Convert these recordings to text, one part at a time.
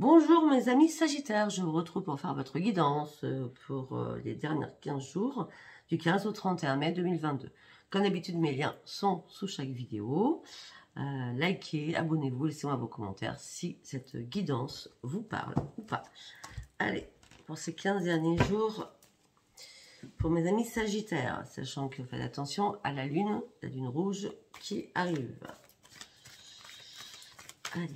Bonjour mes amis Sagittaires, je vous retrouve pour faire votre guidance pour les derniers 15 jours du 15 au 31 mai 2022. Comme d'habitude, mes liens sont sous chaque vidéo. Likez, abonnez-vous, laissez-moi vos commentaires si cette guidance vous parle ou pas. Allez, pour ces 15 derniers jours, pour mes amis Sagittaires, sachant que faites attention à la lune rouge qui arrive. Allez.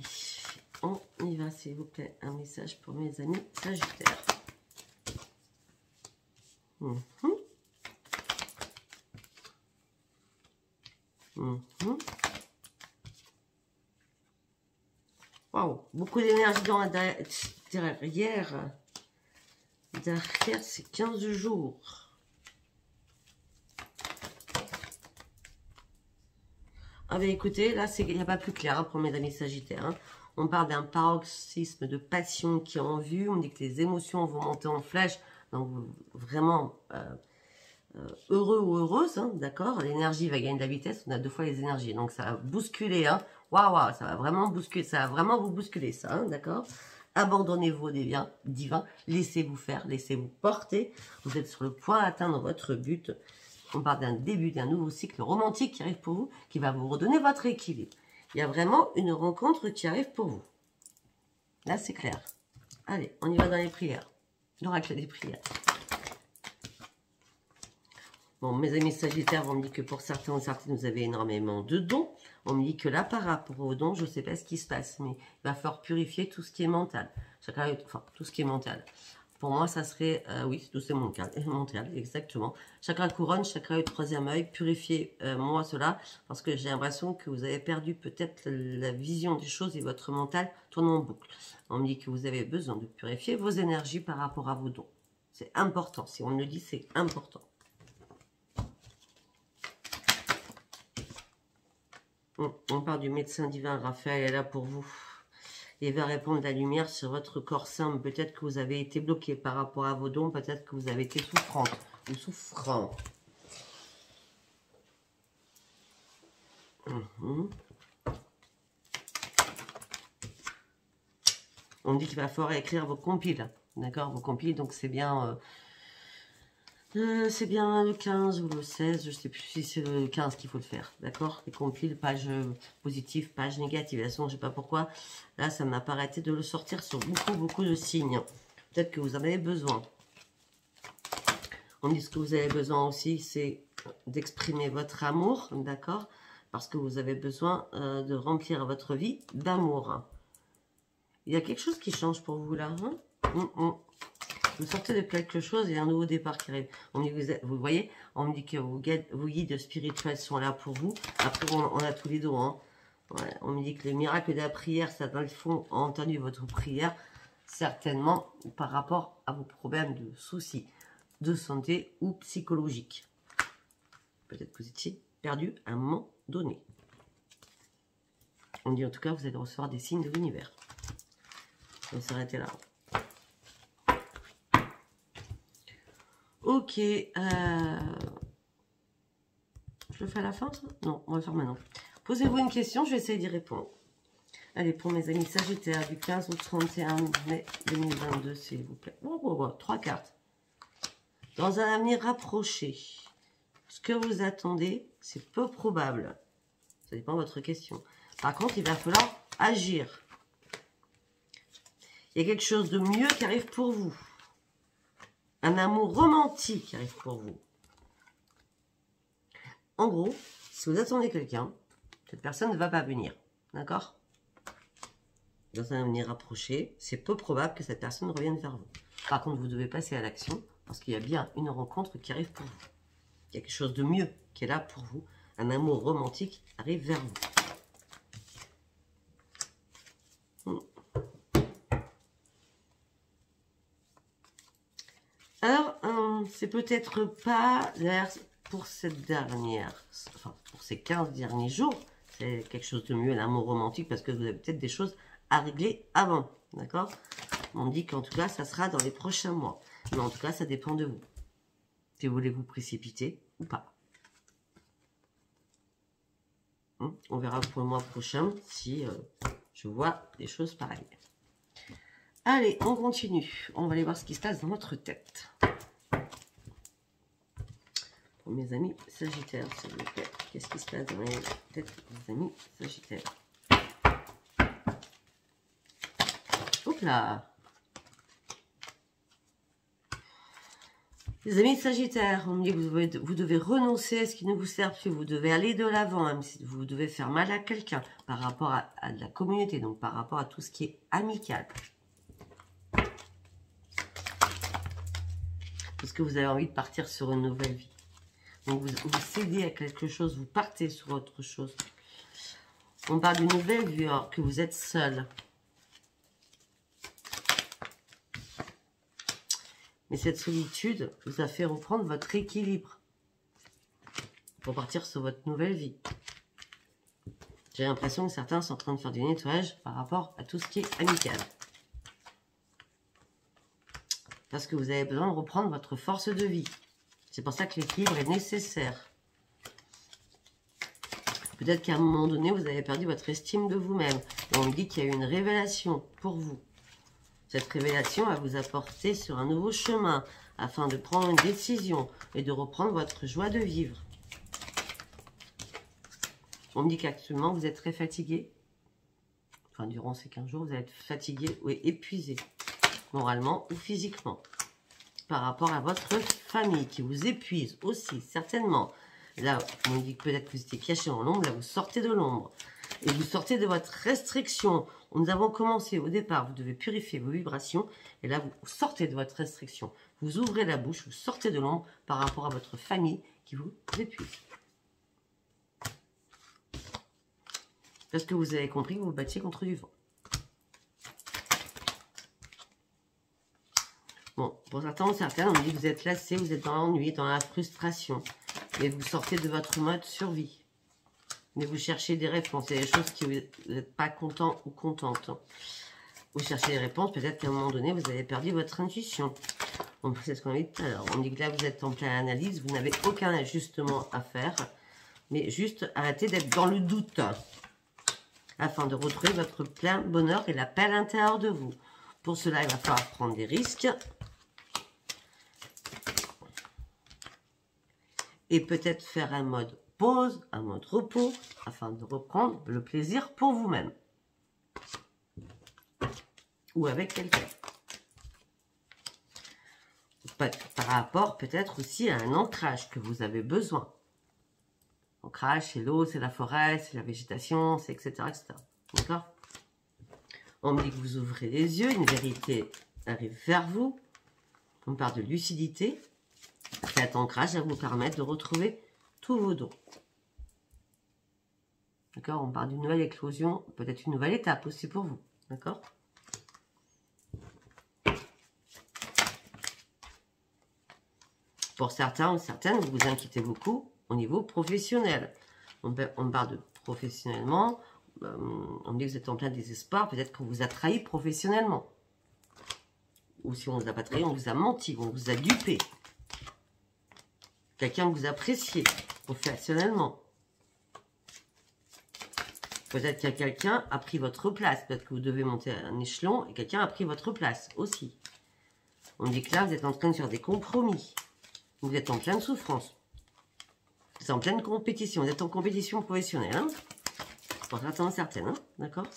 On y va, s'il vous plaît, un message pour mes amis Sagittaires. Waouh, beaucoup d'énergie derrière ces 15 jours. Ah ben écoutez, là, il n'y a pas plus clair hein, pour mes amis Sagittaires. Hein. On parle d'un paroxysme de passion qui est en vue. On dit que les émotions vont monter en flèche. Donc, vraiment heureux ou heureuse, hein, d'accord. L'énergie va gagner de la vitesse. On a 2 fois les énergies. Donc, ça va bousculer. Hein. Waouh, ça va vraiment bousculer. Ça va vraiment vous bousculer, ça, hein, d'accord. Abandonnez-vous au divin. Laissez-vous faire. Laissez-vous porter. Vous êtes sur le point d'atteindre votre but. On parle d'un début, d'un nouveau cycle romantique qui arrive pour vous, qui va vous redonner votre équilibre. Il y a vraiment une rencontre qui arrive pour vous. Là, c'est clair. Allez, on y va dans les prières. L'oracle des prières. Bon, mes amis Sagittaires, on me dit que pour certains ou certaines, vous avez énormément de dons. On me dit que là, par rapport aux dons, je ne sais pas ce qui se passe, mais il va falloir purifier tout ce qui est mental. Enfin, tout ce qui est mental. Pour moi, ça serait, oui, tout c'est mental, exactement. Chakra couronne, chakra œil, 3e œil, purifiez-moi cela, parce que j'ai l'impression que vous avez perdu peut-être la vision des choses et votre mental tourne en boucle. On me dit que vous avez besoin de purifier vos énergies par rapport à vos dons. C'est important, si on me le dit, c'est important. On parle du médecin divin, Raphaël est là pour vous. Il va répandre la lumière sur votre corps simple. Peut-être que vous avez été bloqué par rapport à vos dons. Peut-être que vous avez été souffrante ou souffrant. On dit qu'il va falloir écrire vos compiles. D'accord, vos compiles. Donc c'est bien le 15 ou le 16. Je ne sais plus si c'est le 15 qu'il faut le faire. D'accord, les compiles, page positive, page négative. De toute façon, je ne sais pas pourquoi. Là, ça n'a pas arrêté de le sortir sur beaucoup de signes. Peut-être que vous en avez besoin. On dit ce que vous avez besoin aussi, c'est d'exprimer votre amour, d'accord? Parce que vous avez besoin de remplir votre vie d'amour. Il y a quelque chose qui change pour vous là. Hein? Vous sortez de quelque chose, il y a un nouveau départ qui arrive. On dit vous voyez, on me dit que vos guides spirituels sont là pour vous. Après, on a tous les dons. Hein. Ouais, on me dit que le miracle de la prière, ça dans le fond a entendu votre prière, certainement par rapport à vos problèmes de soucis de santé ou psychologique. Peut-être que vous étiez perdu à un moment donné. On dit en tout cas, vous allez recevoir des signes de l'univers. On va s'arrêter là. Ok. Je le fais à la fin, ça? Non, on va le faire maintenant. Posez-vous une question, je vais essayer d'y répondre. Allez, pour mes amis Sagittaires, du 15 au 31 mai 2022, s'il vous plaît. 3 cartes. Dans un avenir rapproché, ce que vous attendez, c'est peu probable. Ça dépend de votre question. Par contre, il va falloir agir. Il y a quelque chose de mieux qui arrive pour vous. Un amour romantique qui arrive pour vous. En gros, si vous attendez quelqu'un, cette personne ne va pas venir. D'accord? Dans un avenir rapproché, c'est peu probable que cette personne revienne vers vous. Par contre, vous devez passer à l'action parce qu'il y a bien une rencontre qui arrive pour vous. Il y a quelque chose de mieux qui est là pour vous. Un amour romantique arrive vers vous. Alors, c'est peut-être pas pour cette dernière, enfin pour ces 15 derniers jours, c'est quelque chose de mieux, l'amour romantique, parce que vous avez peut-être des choses à régler avant, d'accord? On dit qu'en tout cas, ça sera dans les prochains mois. Mais en tout cas, ça dépend de vous. Si vous voulez vous précipiter ou pas. On verra pour le mois prochain si je vois des choses pareilles. Allez, on continue. On va aller voir ce qui se passe dans votre tête. Pour mes amis Sagittaires, s'il vous plaît. Qu'est-ce qui se passe dans les têtes des amis Sagittaires? Hop là! Les amis Sagittaires, on me dit que vous devez renoncer à ce qui ne vous sert plus. Vous devez aller de l'avant, même si vous devez faire mal à quelqu'un par rapport à de la communauté, donc par rapport à tout ce qui est amical. Parce que vous avez envie de partir sur une nouvelle vie. Donc vous cédez à quelque chose, vous partez sur autre chose. On parle d'une nouvelle vie alors que vous êtes seul. Mais cette solitude vous a fait reprendre votre équilibre pour partir sur votre nouvelle vie. J'ai l'impression que certains sont en train de faire du nettoyage par rapport à tout ce qui est amical. Parce que vous avez besoin de reprendre votre force de vie. C'est pour ça que l'équilibre est nécessaire. Peut-être qu'à un moment donné, vous avez perdu votre estime de vous-même. Et on me dit qu'il y a eu une révélation pour vous. Cette révélation va vous apporter sur un nouveau chemin afin de prendre une décision et de reprendre votre joie de vivre. On me dit qu'actuellement, vous êtes très fatigué. Enfin, durant ces 15 jours, vous allez être fatigué ou épuisé, moralement ou physiquement, par rapport à votre famille qui vous épuise aussi, certainement. Là, on me dit que peut-être que vous étiez caché dans l'ombre, là, vous sortez de l'ombre. Et vous sortez de votre restriction. Nous avons commencé au départ, vous devez purifier vos vibrations. Et là, vous sortez de votre restriction. Vous ouvrez la bouche, vous sortez de l'ombre par rapport à votre famille qui vous épuise. Parce que vous avez compris que vous vous battiez contre du vent. Bon, pour certains ou certaines, on dit que vous êtes lassé, vous êtes dans l'ennui, dans la frustration. Et vous sortez de votre mode survie. Mais vous cherchez des réponses. Il y a des choses qui vous n'êtes pas content ou contente. Vous cherchez des réponses. Peut-être qu'à un moment donné, vous avez perdu votre intuition. C'est ce qu'on a dit tout à l'heure. On dit que là, vous êtes en pleine analyse. Vous n'avez aucun ajustement à faire. Mais juste arrêtez d'être dans le doute. Afin de retrouver votre plein bonheur et la paix à l'intérieur de vous. Pour cela, il va falloir prendre des risques. Et peut-être faire un mode pause, un mode repos, afin de reprendre le plaisir pour vous-même. Ou avec quelqu'un. Par rapport peut-être aussi à un ancrage que vous avez besoin. L'ancrage, c'est l'eau, c'est la forêt, c'est la végétation, c'est etc. etc. D'accord? On me dit que vous ouvrez les yeux, une vérité arrive vers vous. On parle de lucidité. Cet ancrage va vous permettre de retrouver tous vos dons. D'accord? On parle d'une nouvelle éclosion, peut-être une nouvelle étape aussi pour vous. D'accord? Pour certains ou certaines, vous vous inquiétez beaucoup au niveau professionnel. On parle de professionnellement, on dit que vous êtes en plein désespoir, peut-être qu'on vous a trahi professionnellement. Ou si on ne vous a pas trahi, on vous a menti, on vous a dupé. Quelqu'un que vous appréciez professionnellement. Peut-être que quelqu'un a pris votre place. Peut-être que vous devez monter un échelon et quelqu'un a pris votre place aussi. On dit que là, vous êtes en train de faire des compromis. Vous êtes en pleine souffrance. Vous êtes en pleine compétition. Vous êtes en compétition professionnelle. Hein, pour certains, certaines. Hein, d'accord?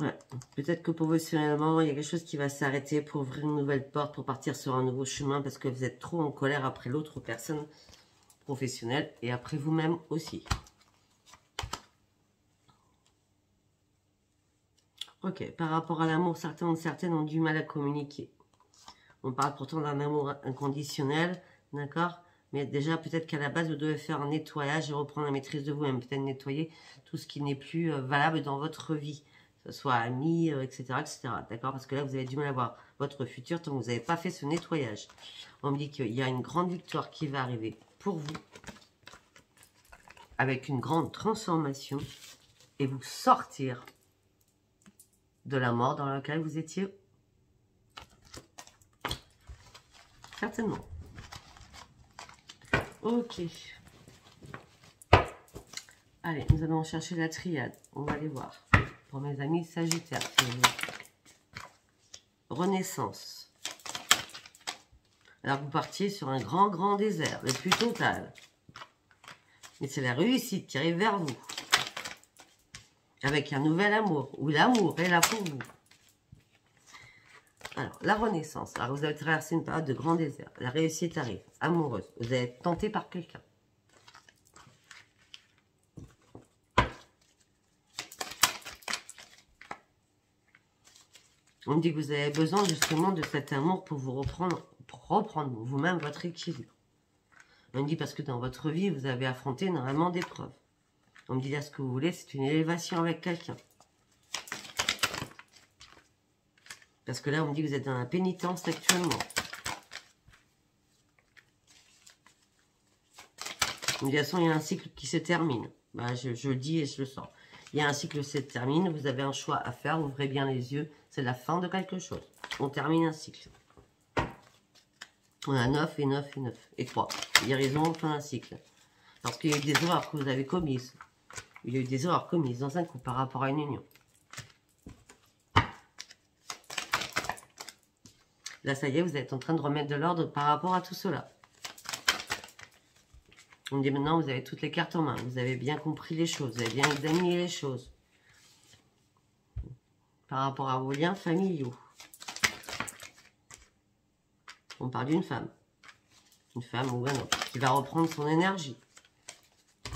Ouais. Peut-être que professionnellement, il y a quelque chose qui va s'arrêter pour ouvrir une nouvelle porte, pour partir sur un nouveau chemin, parce que vous êtes trop en colère après l'autre personne professionnelle et après vous-même aussi. Ok, par rapport à l'amour, certains ou certaines ont du mal à communiquer. On parle pourtant d'un amour inconditionnel, d'accord? Mais déjà, peut-être qu'à la base, vous devez faire un nettoyage et reprendre la maîtrise de vous-même. Peut-être nettoyer tout ce qui n'est plus valable dans votre vie. Que ce soit amis, etc., etc. D'accord? Parce que là, vous avez du mal à voir votre futur tant que vous n'avez pas fait ce nettoyage. On me dit qu'il y a une grande victoire qui va arriver pour vous. Avec une grande transformation. Et vous sortir de la mort dans laquelle vous étiez. Certainement. Ok. Allez, nous allons chercher la triade. On va aller voir. Pour mes amis Sagittaire. Renaissance. Alors, vous partiez sur un grand désert, le plus total. Mais c'est la réussite qui arrive vers vous. Avec un nouvel amour. Ou l'amour est là pour vous. Alors, la renaissance. Alors, vous avez traversé une période de grand désert. La réussite arrive. Amoureuse. Vous allez être tenté par quelqu'un. On me dit que vous avez besoin justement de cet amour pour vous reprendre vous-même votre équilibre. On me dit parce que dans votre vie, vous avez affronté énormément d'épreuves. On me dit là ce que vous voulez, c'est une élévation avec quelqu'un. Parce que là, on me dit que vous êtes dans la pénitence actuellement. On me dit de toute façon, il y a un cycle qui se termine. Ben, je le dis et je le sens. Il y a un cycle qui se termine, vous avez un choix à faire, ouvrez bien les yeux. C'est la fin de quelque chose. On termine un cycle. On a 9 et 9 et 9 et 3. Guérison, fin d'un cycle. Parce qu'il y a eu des erreurs que vous avez commises. Il y a eu des erreurs commises dans un couple par rapport à une union. Là, ça y est, vous êtes en train de remettre de l'ordre par rapport à tout cela. On me dit maintenant, vous avez toutes les cartes en main. Vous avez bien compris les choses. Vous avez bien examiné les choses. Par rapport à vos liens familiaux. On parle d'une femme. Une femme ou un homme qui va reprendre son énergie.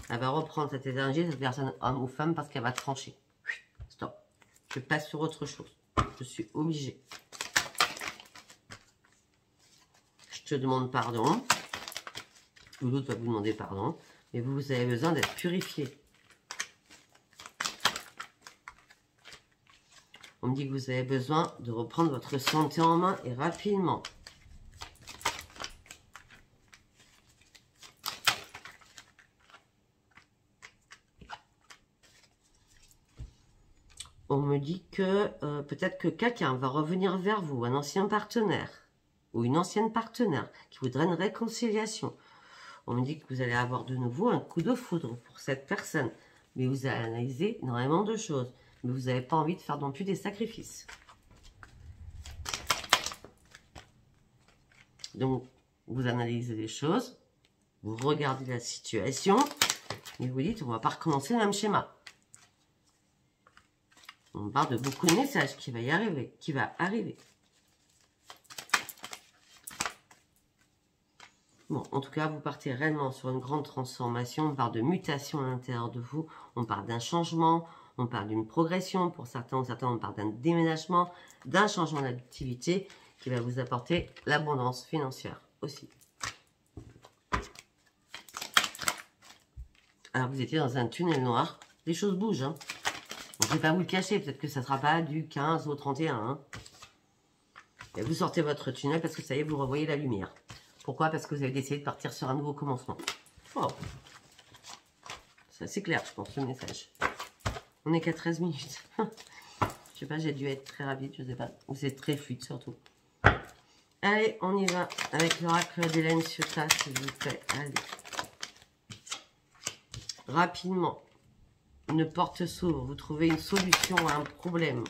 Elle va reprendre cette énergie, cette personne, homme ou femme, parce qu'elle va trancher. Stop. Je passe sur autre chose. Je suis obligée. Je te demande pardon. Ou l'autre va vous demander pardon. Mais vous avez besoin d'être purifié. On me dit que vous avez besoin de reprendre votre santé en main et rapidement. On me dit que peut-être que quelqu'un va revenir vers vous, un ancien partenaire ou une ancienne partenaire qui voudrait une réconciliation. On me dit que vous allez avoir de nouveau un coup de foudre pour cette personne. Mais vous allez analyser énormément de choses. Mais vous n'avez pas envie de faire non plus des sacrifices. Donc, vous analysez les choses. Vous regardez la situation. Et vous dites, on ne va pas recommencer le même schéma. On parle de beaucoup de messages qui va y arriver, qui va arriver. Bon, en tout cas, vous partez réellement sur une grande transformation. On parle de mutation à l'intérieur de vous. On parle d'un changement. On parle d'une progression. Pour certains ou certains, on parle d'un déménagement, d'un changement d'activité qui va vous apporter l'abondance financière aussi. Alors, vous étiez dans un tunnel noir. Les choses bougent, hein. Je ne vais pas vous le cacher, peut-être que ça ne sera pas du 15 au 31. Hein. Et vous sortez votre tunnel parce que ça y est, vous revoyez la lumière. Pourquoi? Parce que vous avez décidé de partir sur un nouveau commencement. Oh. C'est assez clair, je pense, ce message. On n'est qu'à 13 minutes. Je sais pas, j'ai dû être très rapide, je sais pas. Ou c'est très fluide surtout. Allez, on y va avec l'oracle d'Hélène Ciotat, s'il vous plaît. Allez. Rapidement. Une porte s'ouvre, vous trouvez une solution à un problème.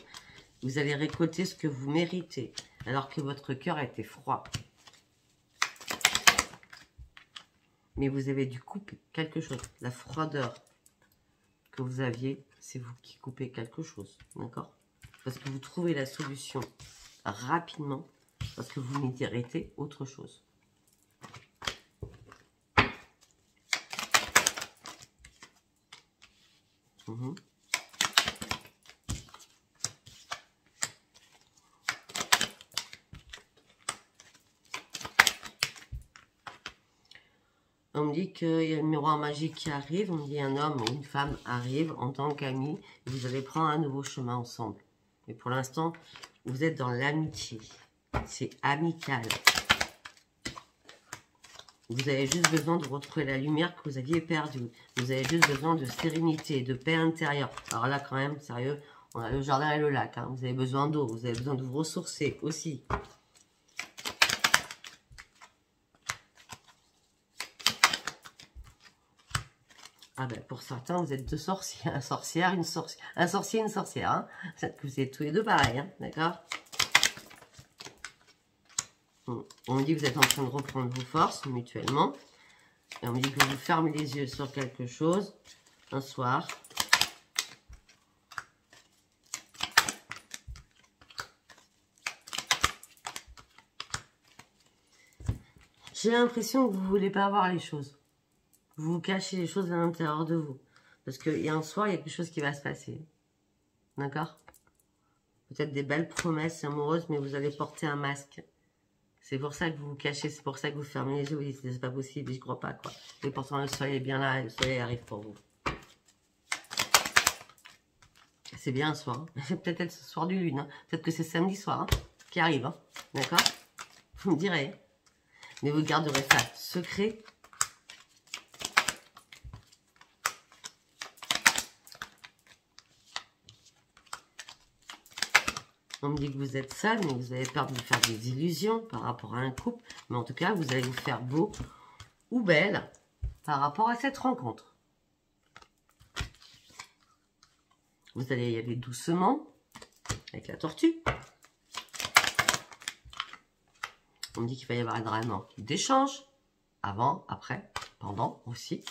Vous allez récolter ce que vous méritez, alors que votre cœur était froid. Mais vous avez dû couper quelque chose. La froideur que vous aviez, c'est vous qui coupez quelque chose, d'accord? Parce que vous trouvez la solution rapidement, parce que vous méritez autre chose. On me dit qu'il y a le miroir magique qui arrive. On me dit un homme ou une femme arrive en tant qu'ami. Vous allez prendre un nouveau chemin ensemble. Mais pour l'instant, vous êtes dans l'amitié. C'est amical. Vous avez juste besoin de retrouver la lumière que vous aviez perdue. Vous avez juste besoin de sérénité, de paix intérieure. Alors là, quand même, sérieux, on a le jardin et le lac. Hein. Vous avez besoin d'eau. Vous avez besoin de vous ressourcer aussi. Ah ben, pour certains, vous êtes deux sorciers, un sorcier, une sorcière. Hein. Peut-être que vous êtes tous les deux pareils, hein, d'accord? On me dit que vous êtes en train de reprendre vos forces mutuellement. Et on me dit que vous fermez les yeux sur quelque chose un soir. J'ai l'impression que vous ne voulez pas voir les choses. Vous cachez les choses à l'intérieur de vous. Parce qu'il y a un soir, il y a quelque chose qui va se passer. D'accord? Peut-être des belles promesses amoureuses, mais vous allez porter un masque. C'est pour ça que vous vous cachez, c'est pour ça que vous fermez les yeux. Vous dites, c'est pas possible, je crois pas, quoi. Et pourtant, le soleil est bien là, et le soleil arrive pour vous. C'est bien un soir. Hein. Peut-être être ce soir du lune. Hein. Peut-être que c'est samedi soir hein, qui arrive. Hein. D'accord? Vous me direz. Mais vous garderez ça secret. On me dit que vous êtes seul, mais vous avez peur de vous faire des illusions par rapport à un couple. Mais en tout cas, vous allez vous faire beau ou belle par rapport à cette rencontre. Vous allez y aller doucement avec la tortue. On me dit qu'il va y avoir énormément d'échanges. Avant, après, pendant aussi.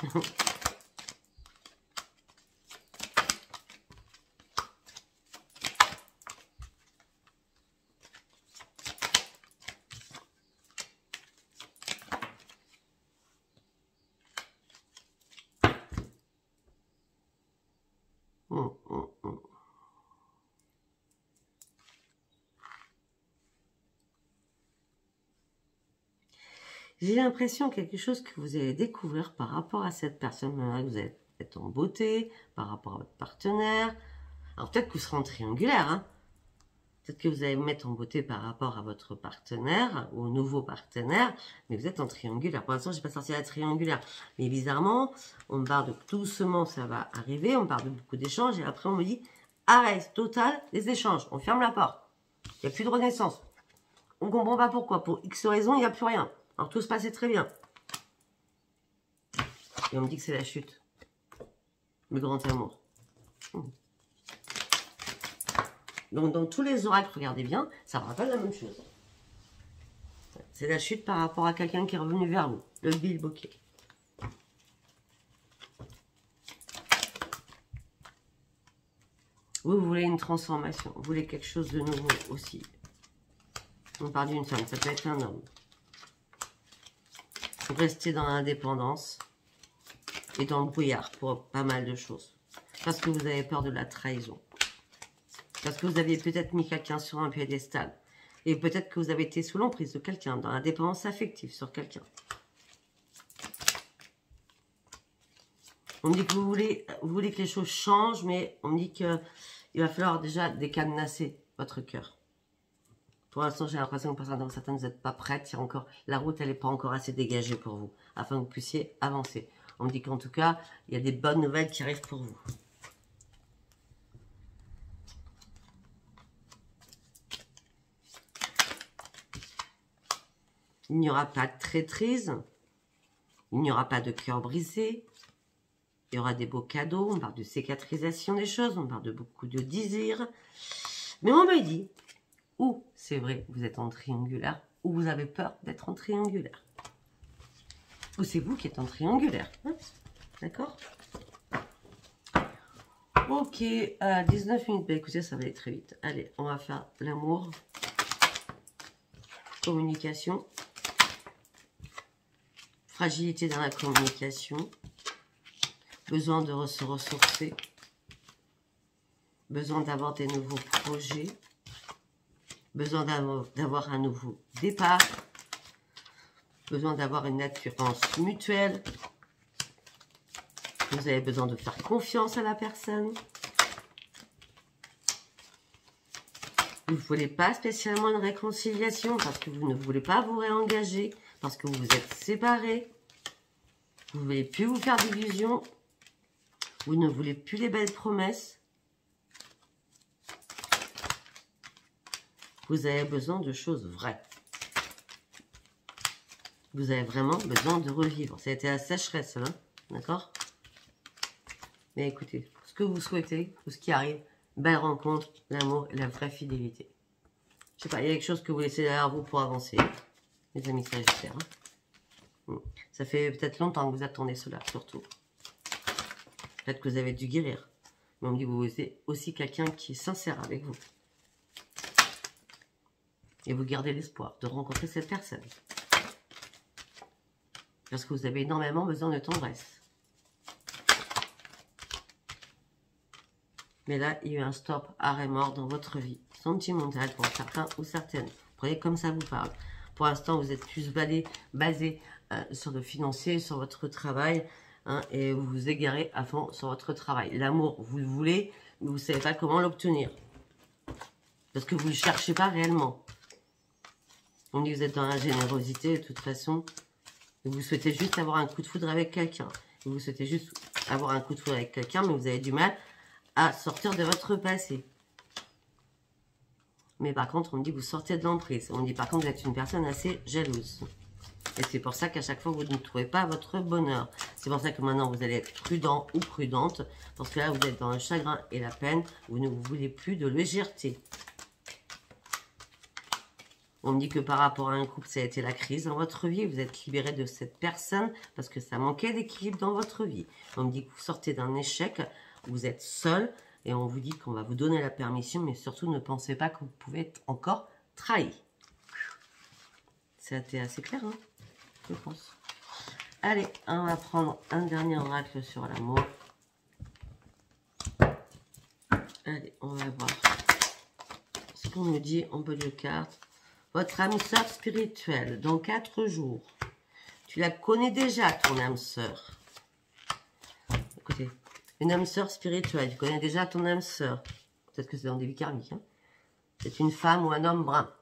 J'ai l'impression quelque chose que vous allez découvrir par rapport à cette personne. Vous allez être en beauté, par rapport à votre partenaire. Alors peut-être que vous serez en triangulaire. Hein. Peut-être que vous allez vous mettre en beauté par rapport à votre partenaire, au nouveau partenaire. Mais vous êtes en triangulaire. Pour l'instant, je n'ai pas sorti la triangulaire. Mais bizarrement, on me parle de doucement, ça va arriver. On parle de beaucoup d'échanges. Et après, on me dit, arrête, total, les échanges. On ferme la porte. Il n'y a plus de renaissance. On ne comprend pas pourquoi. Pour X raisons, il n'y a plus rien. Alors tout se passait très bien. Et on me dit que c'est la chute. Le grand amour. Donc dans tous les oracles, regardez bien, ça me rappelle la même chose. C'est la chute par rapport à quelqu'un qui est revenu vers vous. Le bilboquet. Vous voulez une transformation. Vous voulez quelque chose de nouveau aussi. On parle d'une femme, ça peut être un homme. Vous restez dans l'indépendance et dans le brouillard pour pas mal de choses. Parce que vous avez peur de la trahison. Parce que vous aviez peut-être mis quelqu'un sur un piédestal. Et peut-être que vous avez été sous l'emprise de quelqu'un, dans la dépendance affective sur quelqu'un. On me dit que vous voulez que les choses changent, mais on me dit qu'il va falloir déjà décadenasser votre cœur. Pour l'instant, j'ai l'impression que pour certains, vous n'êtes pas prêtes. La route, elle n'est pas encore assez dégagée pour vous, afin que vous puissiez avancer. On me dit qu'en tout cas, il y a des bonnes nouvelles qui arrivent pour vous. Il n'y aura pas de traîtrise. Il n'y aura pas de cœur brisé. Il y aura des beaux cadeaux. On parle de cicatrisation des choses. On parle de beaucoup de désirs. Mais on me dit, ou c'est vrai, vous êtes en triangulaire, ou vous avez peur d'être en triangulaire. Ou c'est vous qui êtes en triangulaire. Hein, d'accord? Ok, 19 minutes. Bah, écoutez, ça va aller très vite. Allez, on va faire l'amour. Communication. Fragilité dans la communication. Besoin de se ressourcer. Besoin d'avoir des nouveaux projets. Besoin d'avoir un nouveau départ. Besoin d'avoir une assurance mutuelle. Vous avez besoin de faire confiance à la personne. Vous ne voulez pas spécialement une réconciliation parce que vous ne voulez pas vous réengager, parce que vous vous êtes séparés. Vous ne voulez plus vous faire d'illusions. Vous ne voulez plus les belles promesses. Vous avez besoin de choses vraies. Vous avez vraiment besoin de revivre. Ça a été la sécheresse, là. D'accord? Mais écoutez, ce que vous souhaitez, ou ce qui arrive, belle rencontre, l'amour et la vraie fidélité. Je sais pas, il y a quelque chose que vous laissez derrière vous pour avancer, les amis sagittaires. Ça fait peut-être longtemps que vous attendez cela, surtout. Peut-être que vous avez dû guérir. Mais on me dit que vous êtes aussi quelqu'un qui est sincère avec vous. Et vous gardez l'espoir de rencontrer cette personne. Parce que vous avez énormément besoin de tendresse. Mais là, il y a eu un stop, arrêt mort dans votre vie sentimentale pour certains ou certaines. Prenez comme ça vous parle. Pour l'instant, vous êtes plus basé sur le financier, sur votre travail. Hein, et vous vous égarez à fond sur votre travail. L'amour, vous le voulez, mais vous ne savez pas comment l'obtenir. Parce que vous ne le cherchez pas réellement. On dit que vous êtes dans la générosité, de toute façon. Vous souhaitez juste avoir un coup de foudre avec quelqu'un. Vous souhaitez juste avoir un coup de foudre avec quelqu'un, mais vous avez du mal à sortir de votre passé. Mais par contre, on me dit que vous sortez de l'emprise. On me dit par contre, vous êtes une personne assez jalouse. Et c'est pour ça qu'à chaque fois, vous ne trouvez pas votre bonheur. C'est pour ça que maintenant, vous allez être prudent ou prudente. Parce que là, vous êtes dans le chagrin et la peine. Vous ne voulez plus de légèreté. On me dit que par rapport à un couple, ça a été la crise dans votre vie. Vous êtes libéré de cette personne parce que ça manquait d'équilibre dans votre vie. On me dit que vous sortez d'un échec. Vous êtes seul. Et on vous dit qu'on va vous donner la permission. Mais surtout, ne pensez pas que vous pouvez être encore trahi. C'était assez clair, hein, je pense. Allez, on va prendre un dernier oracle sur l'amour. Allez, on va voir ce qu'on nous dit en peu de cartes. Votre âme sœur spirituelle, dans 4 jours. Tu la connais déjà, ton âme sœur. Écoutez, une âme sœur spirituelle, tu connais déjà ton âme sœur. Peut-être que c'est dans des vies karmiques. Hein. C'est une femme ou un homme brun.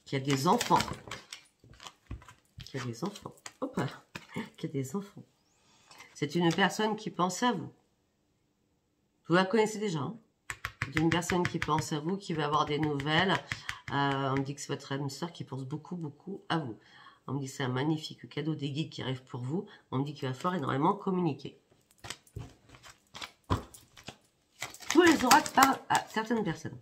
Qui a des enfants. Qui a des enfants. Hop là. Qui a des enfants. C'est une personne qui pense à vous. Vous la connaissez déjà. Hein. C'est une personne qui pense à vous, qui va avoir des nouvelles. On me dit que c'est votre âme sœur qui pense beaucoup, beaucoup à vous. On me dit que c'est un magnifique cadeau des guides qui arrive pour vous. On me dit qu'il va falloir énormément communiquer. Tous les oracles parlent à certaines personnes.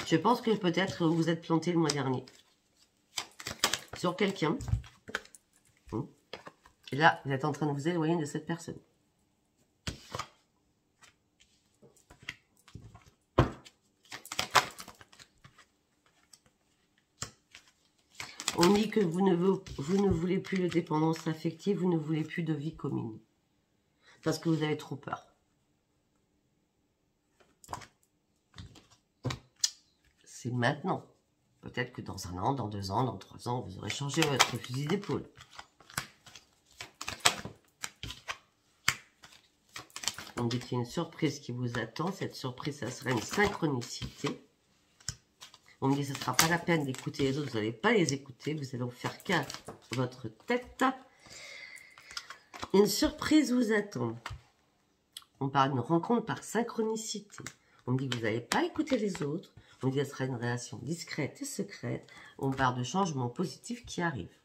Je pense que peut-être vous vous êtes planté le mois dernier sur quelqu'un. Et là, vous êtes en train de vous éloigner de cette personne. On dit que vous ne voulez plus de dépendance affective, vous ne voulez plus de vie commune. Parce que vous avez trop peur. C'est maintenant. Peut-être que dans 1 an, dans 2 ans, dans 3 ans, vous aurez changé votre fusil d'épaule. On dit qu'il y a une surprise qui vous attend. Cette surprise, ça sera une synchronicité. On me dit que ce ne sera pas la peine d'écouter les autres. Vous n'allez pas les écouter. Vous allez vous faire qu'à votre tête. Une surprise vous attend. On parle d'une rencontre par synchronicité. On me dit que vous n'allez pas écouter les autres. On me dit que ce sera une relation discrète et secrète. On parle de changements positifs qui arrivent.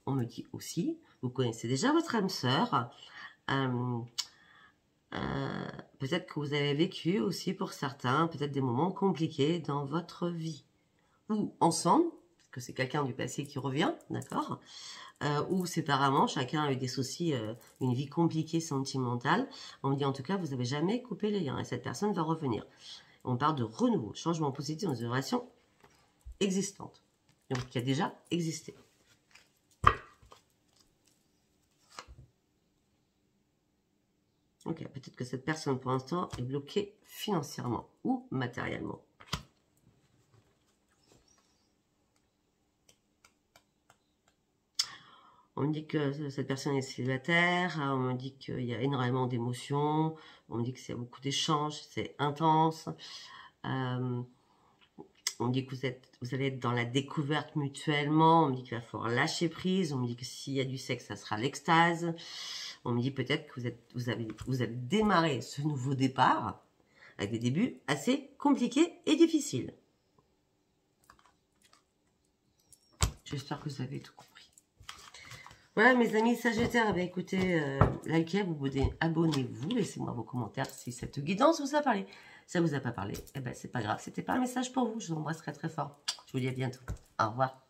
On me dit aussi, vous connaissez déjà votre âme sœur. Peut-être que vous avez vécu aussi pour certains, peut-être des moments compliqués dans votre vie. Ou ensemble, parce que c'est quelqu'un du passé qui revient, d'accord, ou séparément, chacun a eu des soucis, une vie compliquée sentimentale. On me dit en tout cas, vous n'avez jamais coupé les liens et cette personne va revenir. On parle de renouveau, changement positif dans une relation existante, donc qui a déjà existé. Ok, peut-être que cette personne, pour l'instant, est bloquée financièrement ou matériellement. On me dit que cette personne est célibataire, on me dit qu'il y a énormément d'émotions, on me dit qu'il y a beaucoup d'échanges, c'est intense. On me dit que vous allez être dans la découverte mutuellement, on me dit qu'il va falloir lâcher prise, on me dit que s'il y a du sexe, ça sera l'extase. On me dit peut-être que vous avez démarré ce nouveau départ avec des débuts assez compliqués et difficiles. J'espère que vous avez tout compris. Voilà, mes amis Sagittaires, eh écoutez, likez, abonnez-vous, laissez-moi vos commentaires si cette guidance vous a parlé. Si ça vous a pas parlé, eh ben, c'est pas grave, c'était pas un message pour vous. Je vous embrasse très très fort. Je vous dis à bientôt. Au revoir.